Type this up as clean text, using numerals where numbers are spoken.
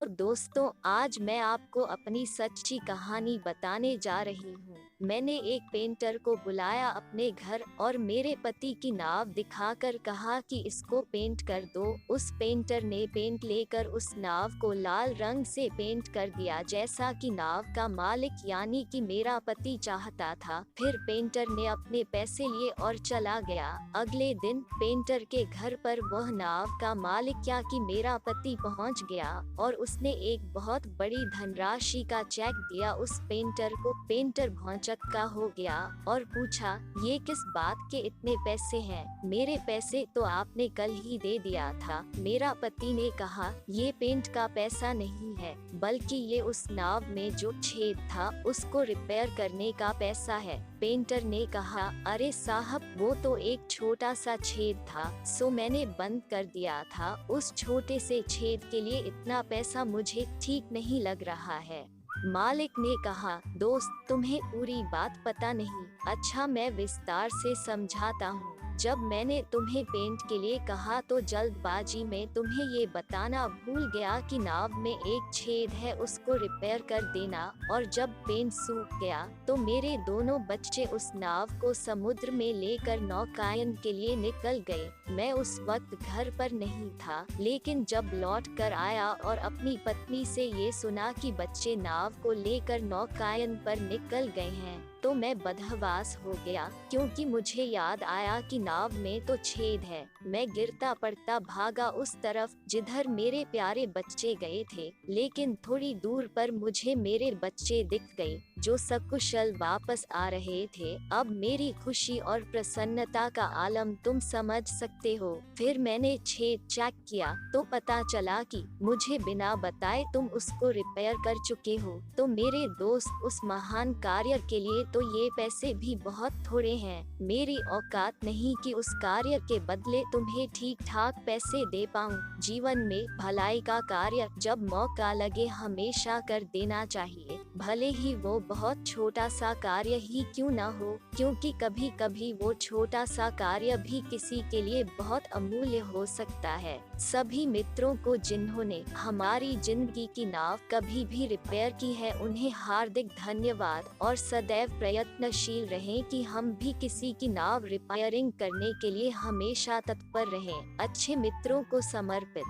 तो दोस्तों, आज मैं आपको अपनी सच्ची कहानी बताने जा रही हूँ। मैंने एक पेंटर को बुलाया अपने घर और मेरे पति की नाव दिखाकर कहा कि इसको पेंट कर दो। उस पेंटर ने पेंट लेकर उस नाव को लाल रंग से पेंट कर दिया, जैसा कि नाव का मालिक यानी कि मेरा पति चाहता था। फिर पेंटर ने अपने पैसे लिए और चला गया। अगले दिन पेंटर के घर पर वह नाव का मालिक या कि मेरा पति पहुंच गया और उसने एक बहुत बड़ी धनराशि का चेक दिया उस पेंटर को। पेंटर भौंचक्का हो गया और पूछा, ये किस बात के इतने पैसे हैं? मेरे पैसे तो आपने कल ही दे दिया था। मेरा पति ने कहा, ये पेंट का पैसा नहीं है, बल्कि ये उस नाव में जो छेद था उसको रिपेयर करने का पैसा है। पेंटर ने कहा, अरे साहब, वो तो एक छोटा सा छेद था, सो मैंने बंद कर दिया था। उस छोटे से छेद के लिए इतना पैसा मुझे ठीक नहीं लग रहा है। मालिक ने कहा, दोस्त, तुम्हें पूरी बात पता नहीं। अच्छा, मैं विस्तार से समझाता हूँ। जब मैंने तुम्हें पेंट के लिए कहा तो जल्दबाजी में तुम्हें ये बताना भूल गया कि नाव में एक छेद है, उसको रिपेयर कर देना। और जब पेंट सूख गया तो मेरे दोनों बच्चे उस नाव को समुद्र में लेकर नौकायन के लिए निकल गए। मैं उस वक्त घर पर नहीं था, लेकिन जब लौट कर आया और अपनी पत्नी से ये सुना कि बच्चे नाव को लेकर नौकायन पर निकल गए हैं, तो मैं बदहवास हो गया, क्योंकि मुझे याद आया कि नाव में तो छेद है। मैं गिरता पड़ता भागा उस तरफ जिधर मेरे प्यारे बच्चे गए थे, लेकिन थोड़ी दूर पर मुझे मेरे बच्चे दिख गए जो सकुशल वापस आ रहे थे। अब मेरी खुशी और प्रसन्नता का आलम तुम समझ सकते हो। फिर मैंने छेद चेक किया तो पता चला कि मुझे बिना बताए तुम उसको रिपेयर कर चुके हो। तो मेरे दोस्त, उस महान कार्य के लिए तो ये पैसे भी बहुत थोड़े हैं। मेरी औकात नहीं कि उस कार्य के बदले तुम्हें ठीक ठाक पैसे दे पाऊं। जीवन में भलाई का कार्य जब मौका लगे हमेशा कर देना चाहिए, भले ही वो बहुत छोटा सा कार्य ही क्यों ना हो, क्योंकि कभी कभी वो छोटा सा कार्य भी किसी के लिए बहुत अमूल्य हो सकता है। सभी मित्रों को जिन्होंने हमारी जिंदगी की नाव कभी भी रिपेयर की है, उन्हें हार्दिक धन्यवाद और सदैव प्रयत्नशील रहें कि हम भी किसी की नाव रिपेयरिंग करने के लिए हमेशा तत्पर रहें। अच्छे मित्रों को समर्पित।